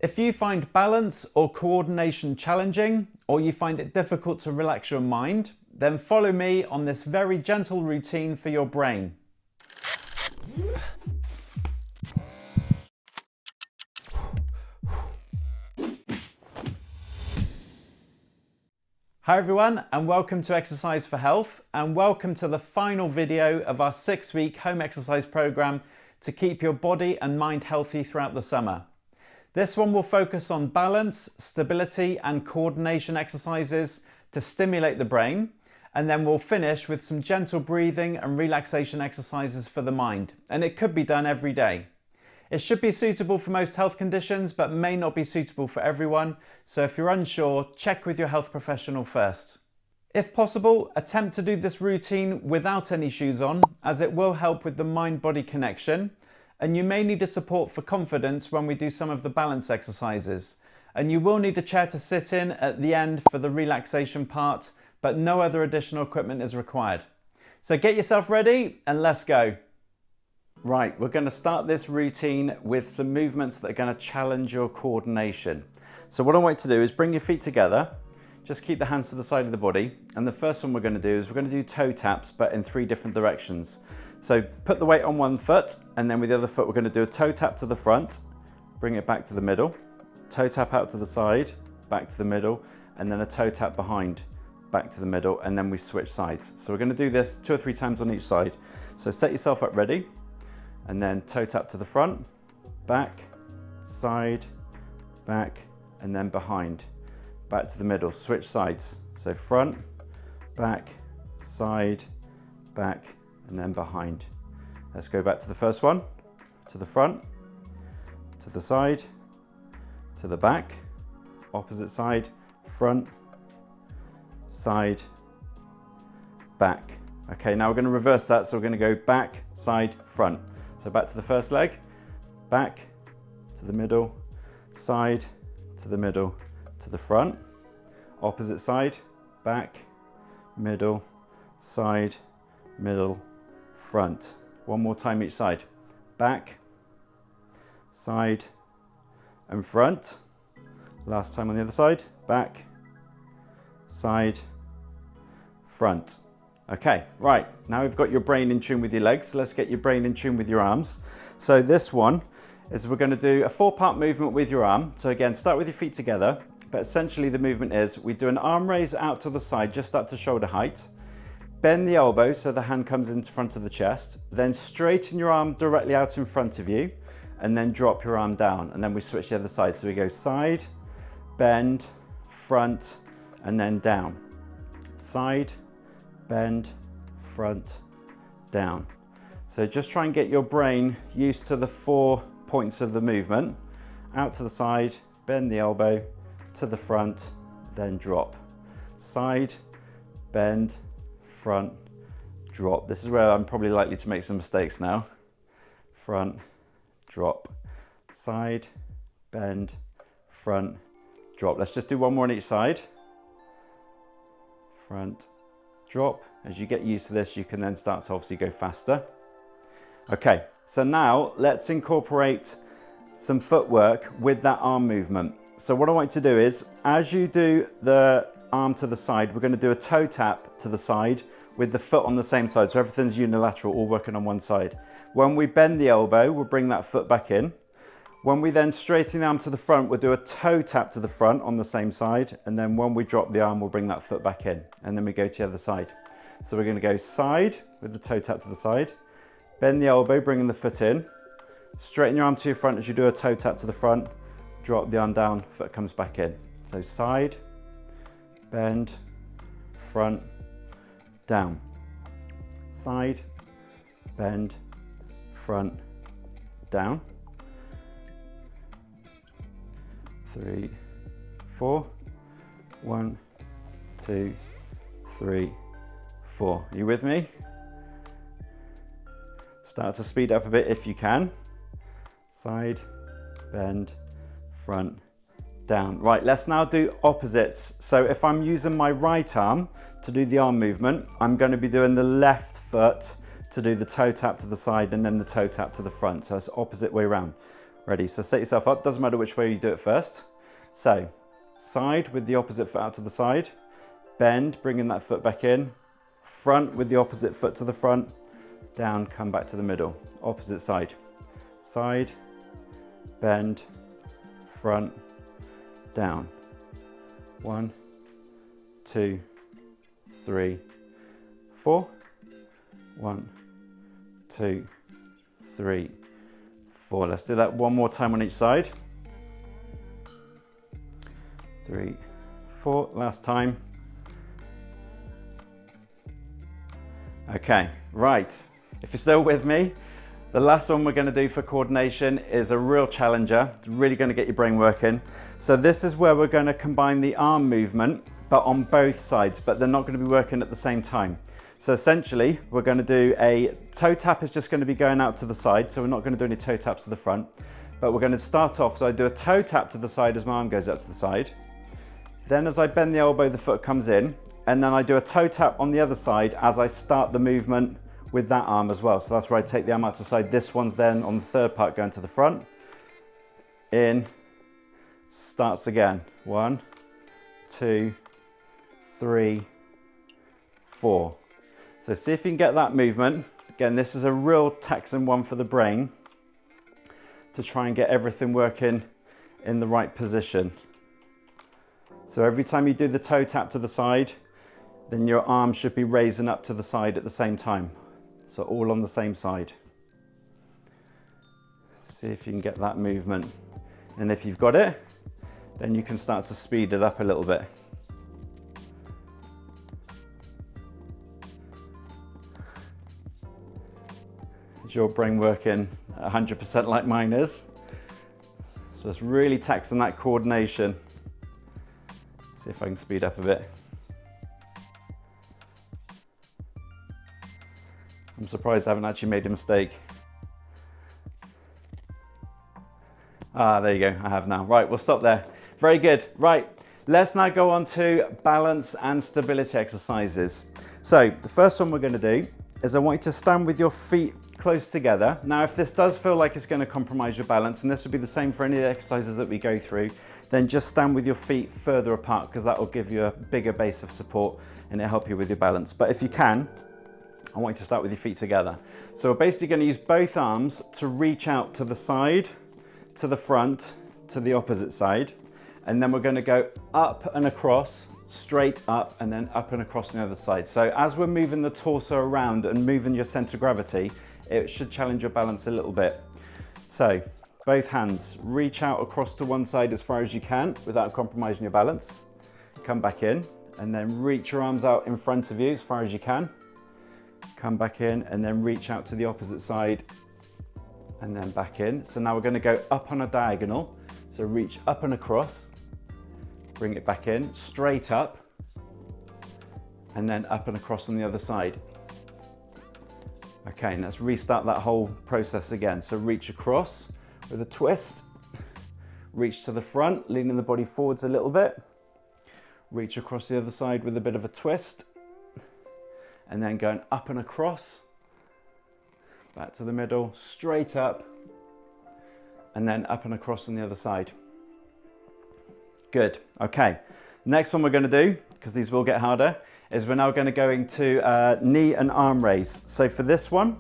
If you find balance or coordination challenging, or you find it difficult to relax your mind, then follow me on this very gentle routine for your brain. Hi everyone, and welcome to Exercise for Health, and welcome to the final video of our 6-week home exercise program to keep your body and mind healthy throughout the summer. This one will focus on balance, stability and coordination exercises to stimulate the brain, and then we'll finish with some gentle breathing and relaxation exercises for the mind, and it could be done every day. It should be suitable for most health conditions, but may not be suitable for everyone, so if you're unsure, check with your health professional first. If possible, attempt to do this routine without any shoes on, as it will help with the mind-body connection, and you may need a support for confidence when we do some of the balance exercises. And you will need a chair to sit in at the end for the relaxation part, but no other additional equipment is required. So get yourself ready and let's go. Right, we're going to start this routine with some movements that are going to challenge your coordination. So what I want you to do is bring your feet together, just keep the hands to the side of the body, and the first one we're going to do is we're going to do toe taps, but in 3 different directions. So put the weight on one foot, and then with the other foot we're going to do a toe tap to the front, bring it back to the middle, toe tap out to the side, back to the middle, and then a toe tap behind, back to the middle, and then we switch sides. So we're going to do this 2 or 3 times on each side. So set yourself up ready. And then toe tap to the front, back, side, back, and then behind, back to the middle, switch sides. So front, back, side, back, and then behind. Let's go back to the first one, to the front, to the side, to the back, opposite side, front, side, back. Okay, now we're going to reverse that, so we're going to go back, side, front. So back to the first leg, back to the middle, side to the middle, to the front, opposite side, back, middle, side, middle, front. One more time each side, back, side and front. Last time on the other side, back, side, front. Okay, right, now we've got your brain in tune with your legs, so let's get your brain in tune with your arms. So this one is we're going to do a 4-part movement with your arm. So again, start with your feet together, but essentially the movement is we do an arm raise out to the side, just up to shoulder height, bend the elbow so the hand comes into front of the chest, then straighten your arm directly out in front of you, and then drop your arm down, and then we switch the other side. So we go side, bend, front, and then down. Side, bend, front, down. So just try and get your brain used to the 4 points of the movement. Out to the side, bend the elbow, to the front, then drop. Side, bend, front, drop. This is where I'm probably likely to make some mistakes now. Front, drop. Side, bend, front, drop. Let's just do one more on each side. Front, drop. As you get used to this, you can then start to obviously go faster. Okay, so now let's incorporate some footwork with that arm movement. So what I want you to do is, as you do the arm to the side, we're going to do a toe tap to the side with the foot on the same side. So everything's unilateral, all working on one side. When we bend the elbow, we'll bring that foot back in. When we then straighten the arm to the front, we'll do a toe tap to the front on the same side. And then when we drop the arm, we'll bring that foot back in. And then we go to the other side. So we're going to go side with the toe tap to the side, bend the elbow, bringing the foot in, straighten your arm to your front as you do a toe tap to the front, drop the arm down, foot comes back in. So side, bend, front, down. Side, bend, front, down. 3, 4, 1, 2, 3, 4. Are you with me? Start to speed up a bit if you can. Side, bend, front, down. Right, let's now do opposites. So if I'm using my right arm to do the arm movement, I'm going to be doing the left foot to do the toe tap to the side and then the toe tap to the front. So it's opposite way around. Ready, so set yourself up, doesn't matter which way you do it first. So, side with the opposite foot out to the side, bend, bringing that foot back in, front with the opposite foot to the front, down, come back to the middle, opposite side. Side, bend, front, down. 1, 2, 3, 4. 1, 2, 3, 4. Let's do that one more time on each side. 3, 4, last time. Okay, right. If you're still with me, the last one we're going to do for coordination is a real challenger. It's really going to get your brain working. So this is where we're going to combine the arm movement, but on both sides, but they're not going to be working at the same time. So essentially, we're going to do a toe tap is just going to be going out to the side. So we're not going to do any toe taps to the front, but we're going to start off. So I do a toe tap to the side as my arm goes up to the side. Then as I bend the elbow, the foot comes in, and then I do a toe tap on the other side as I start the movement with that arm as well. So that's where I take the arm out to the side. This one's then on the third part going to the front. In, starts again. 1, 2, 3, 4. So see if you can get that movement. Again, this is a real taxing one for the brain to try and get everything working in the right position. So every time you do the toe tap to the side, then your arm should be raising up to the side at the same time. So all on the same side. See if you can get that movement. And if you've got it, then you can start to speed it up a little bit. Is your brain working 100% like mine is? So it's really taxing that coordination. See if I can speed up a bit. I'm surprised I haven't actually made a mistake. Ah, there you go, I have now. Right, we'll stop there. Very good. Right, let's now go on to balance and stability exercises. So the first one we're going to do is I want you to stand with your feet close together. Now, if this does feel like it's going to compromise your balance, and this will be the same for any of the exercises that we go through, then just stand with your feet further apart, because that will give you a bigger base of support and it'll help you with your balance. But if you can, I want you to start with your feet together. So we're basically going to use both arms to reach out to the side, to the front, to the opposite side. And then we're going to go up and across, straight up, and then up and across on the other side. So as we're moving the torso around and moving your center of gravity, it should challenge your balance a little bit. So both hands, reach out across to one side as far as you can without compromising your balance. Come back in, and then reach your arms out in front of you as far as you can. Come back in, and then reach out to the opposite side, and then back in. So now we're going to go up on a diagonal. So reach up and across, bring it back in, straight up, and then up and across on the other side. Okay, and let's restart that whole process again. So reach across with a twist, reach to the front, leaning the body forwards a little bit, reach across the other side with a bit of a twist, and then going up and across, back to the middle, straight up, and then up and across on the other side. Good, okay. Next one we're gonna do, because these will get harder, is we're now gonna go into knee and arm raise. So for this one,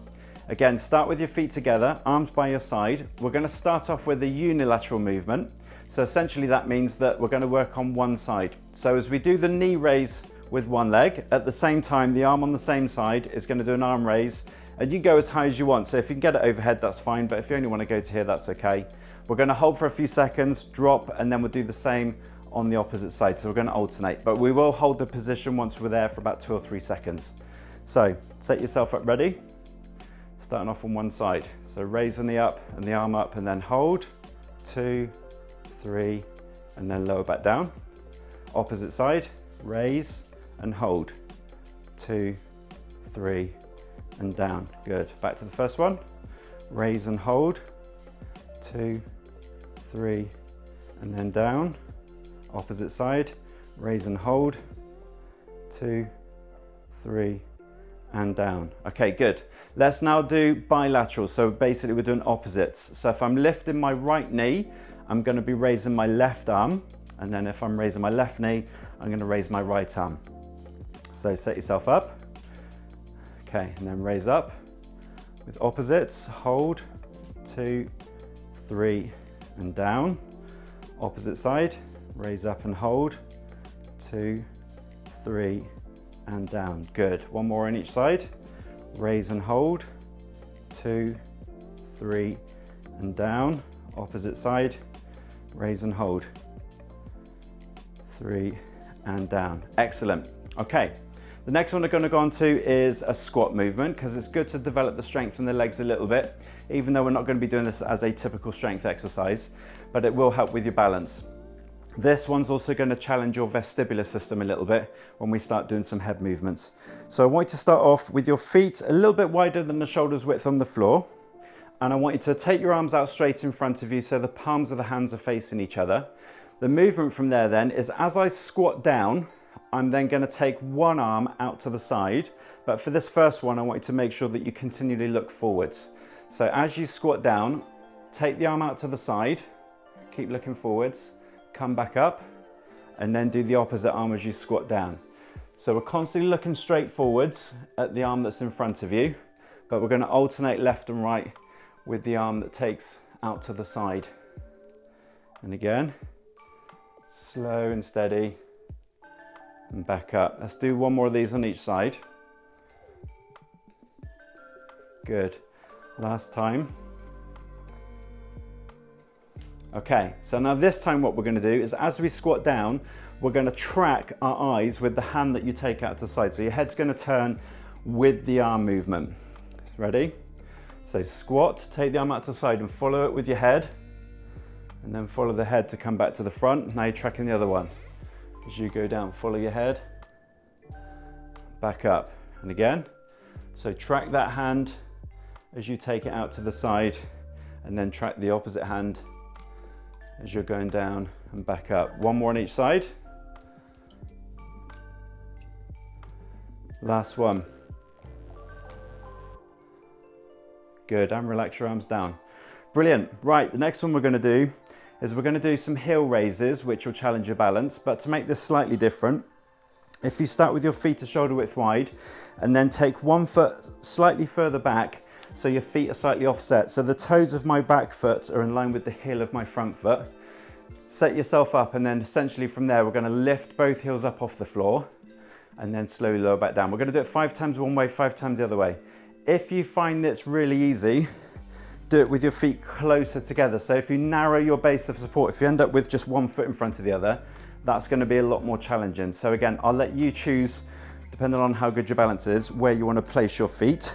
again, start with your feet together, arms by your side. We're gonna start off with a unilateral movement. So essentially that means that we're gonna work on one side. So as we do the knee raise with one leg, at the same time, the arm on the same side is gonna do an arm raise, and you go as high as you want. So if you can get it overhead, that's fine, but if you only wanna go to here, that's okay. We're gonna hold for a few seconds, drop, and then we'll do the same on the opposite side. So we're gonna alternate, but we will hold the position once we're there for about 2 or 3 seconds. So set yourself up ready, starting off on one side. So raise the knee up and the arm up, and then hold, 2, 3, and then lower back down. Opposite side, raise and hold, 2, 3, and down. Good. Back to the first one, raise and hold, 2, 3, and then down. Opposite side, raise and hold, 2, 3, and down. Okay, good. Let's now do bilateral. So basically we're doing opposites. So if I'm lifting my right knee, I'm going to be raising my left arm. And then if I'm raising my left knee, I'm going to raise my right arm. So set yourself up. Okay, and then raise up with opposites. Hold, 2, 3, and down. Opposite side, raise up and hold, 2, 3, and down. Good. One more on each side. Raise and hold, 2, 3, and down. Opposite side, raise and hold, 3, and down. Excellent. Okay. The next one we're going to go on to is a squat movement, because it's good to develop the strength in the legs a little bit, even though we're not going to be doing this as a typical strength exercise, but it will help with your balance. This one's also going to challenge your vestibular system a little bit when we start doing some head movements. So I want you to start off with your feet a little bit wider than the shoulders width on the floor. And I want you to take your arms out straight in front of you so the palms of the hands are facing each other. The movement from there then is, as I squat down, I'm then going to take one arm out to the side, but for this first one I want you to make sure that you continually look forwards. So as you squat down, take the arm out to the side, keep looking forwards, come back up, and then do the opposite arm as you squat down. So we're constantly looking straight forwards at the arm that's in front of you, but we're going to alternate left and right with the arm that takes out to the side. And again, slow and steady, and back up. Let's do one more of these on each side. Good. Last time. Okay, so now this time what we're going to do is, as we squat down, we're going to track our eyes with the hand that you take out to the side. So your head's going to turn with the arm movement. Ready? So squat, take the arm out to the side and follow it with your head, and then follow the head to come back to the front. Now you're tracking the other one. As you go down, follow your head, back up, and again. So track that hand as you take it out to the side, and then track the opposite hand as you're going down and back up. One more on each side. Last one. Good, and relax your arms down. Brilliant. Right, the next one we're going to do is we're going to do some heel raises, which will challenge your balance. But to make this slightly different, if you start with your feet a shoulder width wide and then take one foot slightly further back so your feet are slightly offset, so the toes of my back foot are in line with the heel of my front foot, set yourself up, and then essentially from there we're going to lift both heels up off the floor and then slowly lower back down. We're going to do it 5 times one way, 5 times the other way. If you find this really easy, do it with your feet closer together. So if you narrow your base of support, if you end up with just one foot in front of the other, that's going to be a lot more challenging. So again, I'll let you choose, depending on how good your balance is, where you want to place your feet,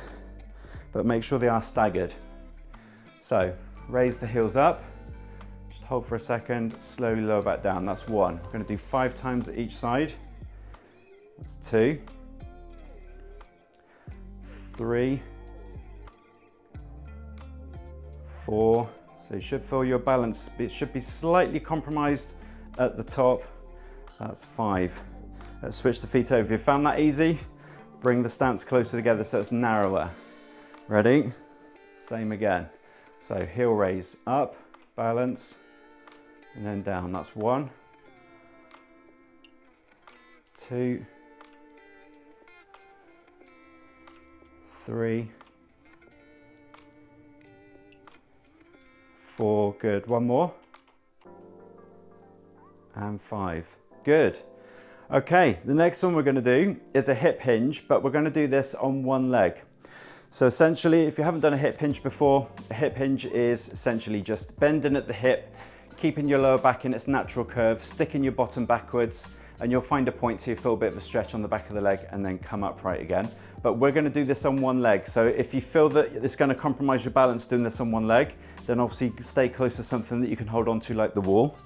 but make sure they are staggered. So raise the heels up, just hold for a second, slowly lower back down. That's 1. We're going to do 5 times at each side. That's 2, 3, 4, so you should feel your balance, it should be slightly compromised at the top. That's 5. Let's switch the feet over. If you found that easy, bring the stance closer together so it's narrower. Ready? Same again. So heel raise, up, balance, and then down. That's 1, 2, 3, 4, good. One more. And 5, good. Okay, the next one we're going to do is a hip hinge, but we're going to do this on one leg. So essentially, if you haven't done a hip hinge before, a hip hinge is essentially just bending at the hip, keeping your lower back in its natural curve, sticking your bottom backwards, and you'll find a point till you feel a bit of a stretch on the back of the leg and then come upright again. But we're going to do this on one leg. So if you feel that it's going to compromise your balance doing this on one leg, then obviously stay close to something that you can hold on to, like the wall.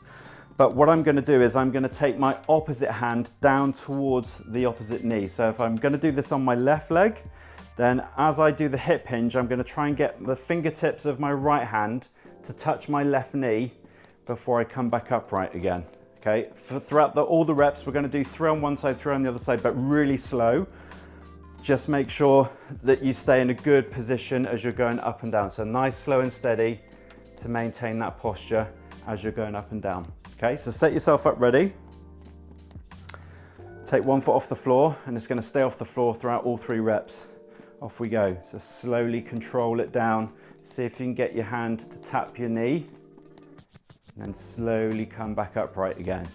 But what I'm going to do is I'm going to take my opposite hand down towards the opposite knee. So if I'm going to do this on my left leg, then as I do the hip hinge, I'm going to try and get the fingertips of my right hand to touch my left knee before I come back upright again. Okay, throughout all the reps, we're going to do 3 on one side, 3 on the other side, but really slow. Just make sure that you stay in a good position as you're going up and down. So nice, slow and steady to maintain that posture as you're going up and down. Okay, so set yourself up ready. Take one foot off the floor and it's going to stay off the floor throughout all 3 reps. Off we go. So slowly control it down. See if you can get your hand to tap your knee and then slowly come back upright again.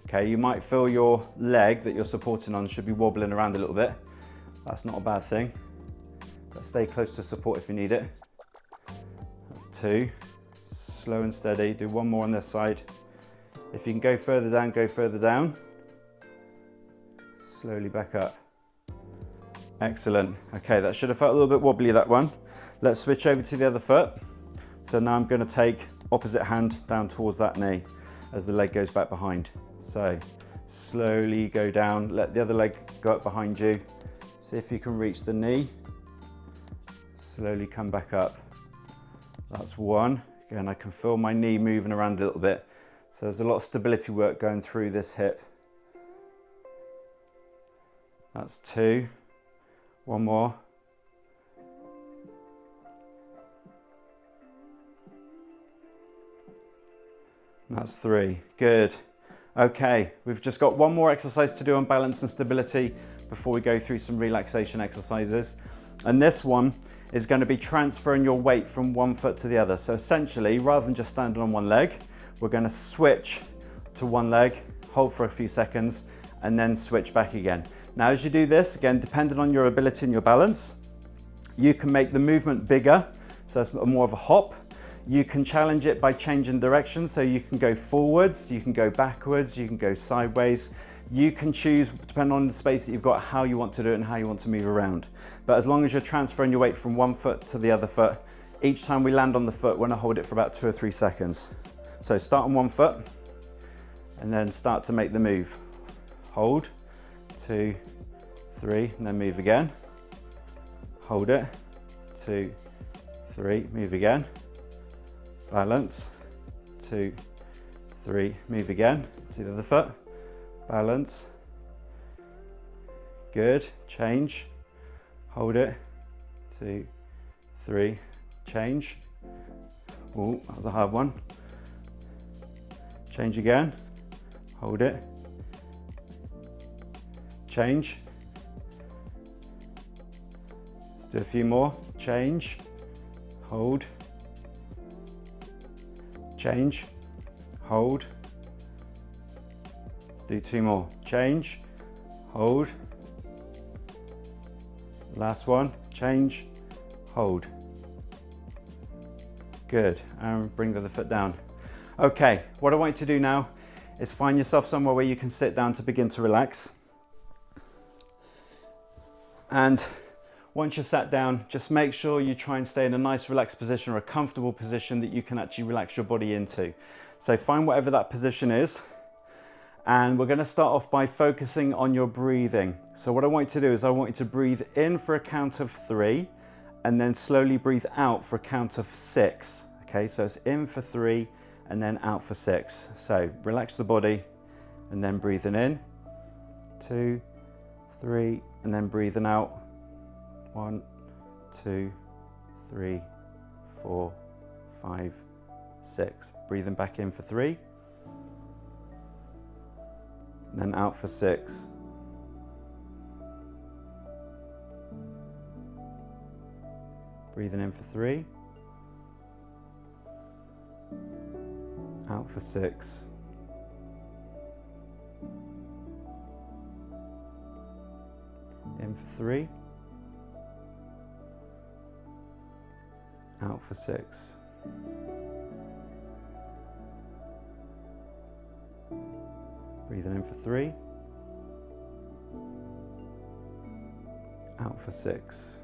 Okay, you might feel your leg that you're supporting on should be wobbling around a little bit. That's not a bad thing. But stay close to support if you need it. That's 2. Slow and steady. Do one more on this side. If you can go further down, go further down. Slowly back up. Excellent. Okay, that should have felt a little bit wobbly, that one. Let's switch over to the other foot. So now I'm going to take opposite hand down towards that knee as the leg goes back behind. So slowly go down, let the other leg go up behind you. See if you can reach the knee. Slowly come back up. That's 1. Again, I can feel my knee moving around a little bit. So there's a lot of stability work going through this hip. That's 2. One more. That's 3. Good. Okay, we've just got one more exercise to do on balance and stability before we go through some relaxation exercises. And this one is going to be transferring your weight from one foot to the other. So essentially, rather than just standing on one leg, we're going to switch to one leg, hold for a few seconds, and then switch back again. Now, as you do this, again, depending on your ability and your balance, you can make the movement bigger, so it's more of a hop. You can challenge it by changing direction, so you can go forwards, you can go backwards, you can go sideways. You can choose, depending on the space that you've got, how you want to do it and how you want to move around. But as long as you're transferring your weight from one foot to the other foot, each time we land on the foot, we're going to hold it for about 2 or 3 seconds. So start on one foot and then start to make the move. Hold, 2, 3, and then move again. Hold it, 2, 3, move again. Balance, 2, 3, move again to the other foot. Balance, good, change, hold it, 2, 3, change. Oh, that was a hard one. Change again, hold it, change. Let's do a few more, change, hold, change, hold. Do 2 more, change, hold. Last one, change, hold. Good, and bring the other foot down. Okay, what I want you to do now is find yourself somewhere where you can sit down to begin to relax. And once you're sat down, just make sure you try and stay in a nice relaxed position or a comfortable position that you can actually relax your body into. So find whatever that position is. And we're going to start off by focusing on your breathing. So what I want you to do is I want you to breathe in for a count of 3 and then slowly breathe out for a count of 6. Okay, so it's in for 3 and then out for 6. So relax the body and then breathing in, 2, 3, and then breathing out, 1, 2, 3, 4, 5, 6. Breathing back in for 3. And then out for 6. Breathing in for 3. Out for 6. In for 3. Out for 6. Breathing in for 3, out for 6.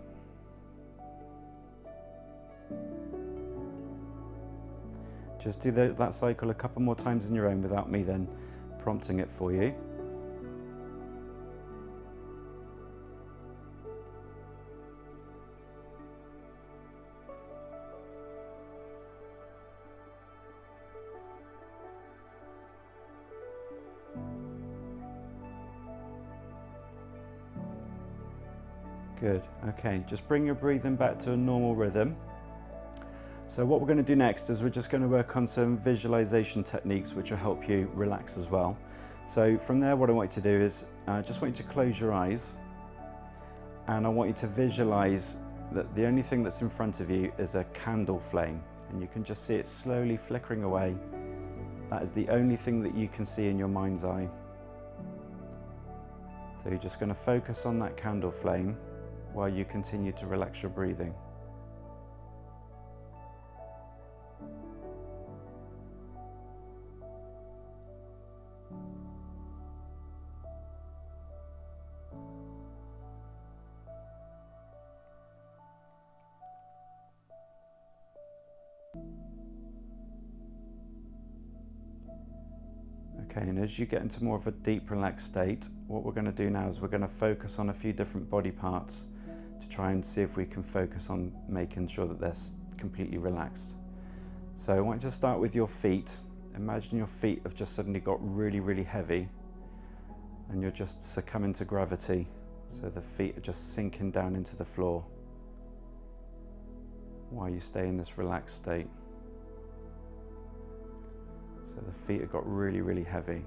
Just do that cycle a couple more times in your own without me then prompting it for you. Good. Okay, just bring your breathing back to a normal rhythm. So what we're going to do next is we're just going to work on some visualization techniques which will help you relax as well. So from there, what I want you to do is just want you to close your eyes, and I want you to visualize that the only thing that's in front of you is a candle flame, and you can just see it slowly flickering away. That is the only thing that you can see in your mind's eye. So you're just going to focus on that candle flame while you continue to relax your breathing. Okay, and as you get into more of a deep relaxed state, what we're going to do now is we're going to focus on a few different body parts to try and see if we can focus on making sure that they're completely relaxed. So I want you to start with your feet. Imagine your feet have just suddenly got really, really heavy, and you're just succumbing to gravity. So the feet are just sinking down into the floor while you stay in this relaxed state. So the feet have got really, really heavy.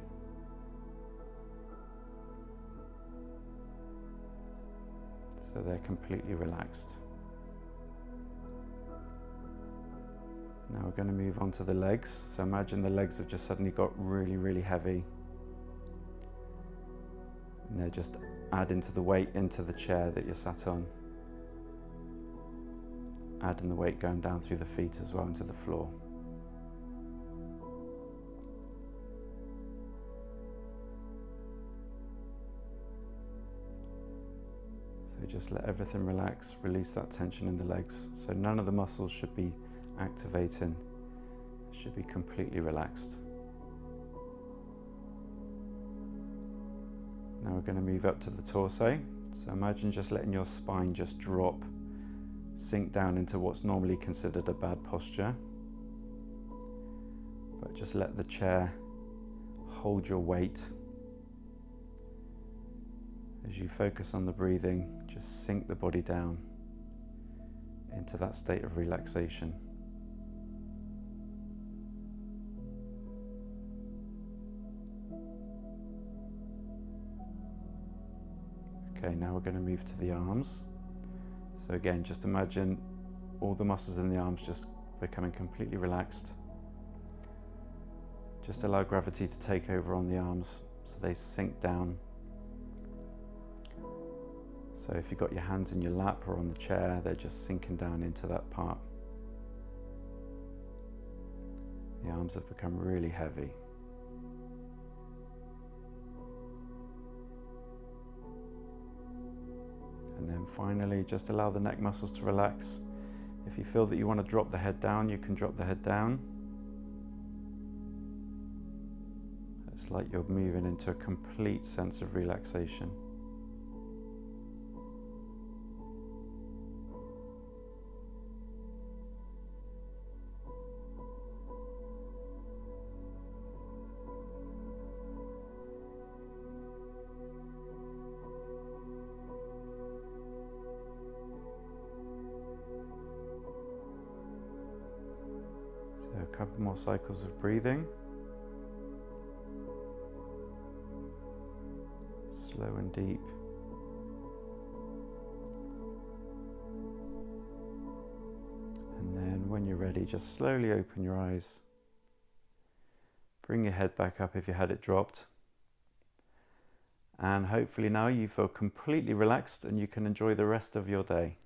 So they're completely relaxed. Now we're going to move on to the legs. So imagine the legs have just suddenly got really, really heavy. And they're just adding to the weight into the chair that you're sat on. Adding the weight going down through the feet as well into the floor. So just let everything relax, release that tension in the legs. So none of the muscles should be activating, it should be completely relaxed. Now we're going to move up to the torso. So imagine just letting your spine just drop, sink down into what's normally considered a bad posture. But just let the chair hold your weight. As you focus on the breathing, just sink the body down into that state of relaxation. Okay, now we're going to move to the arms. So again, just imagine all the muscles in the arms just becoming completely relaxed. Just allow gravity to take over on the arms so they sink down. So if you've got your hands in your lap or on the chair, they're just sinking down into that part. The arms have become really heavy. And then finally, just allow the neck muscles to relax. If you feel that you want to drop the head down, you can drop the head down. It's like you're moving into a complete sense of relaxation. So a couple more cycles of breathing. Slow and deep. And then when you're ready, just slowly open your eyes. Bring your head back up if you had it dropped. And hopefully now you feel completely relaxed and you can enjoy the rest of your day.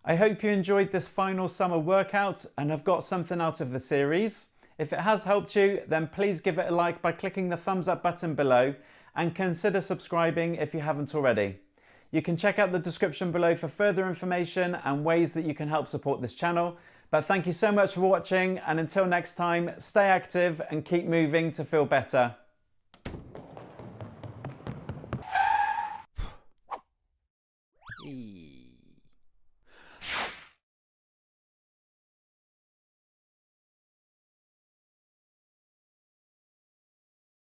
I hope you enjoyed this final summer workout and have got something out of the series. If it has helped you, then please give it a like by clicking the thumbs up button below, and consider subscribing if you haven't already. You can check out the description below for further information and ways that you can help support this channel. But thank you so much for watching, and until next time, stay active and keep moving to feel better.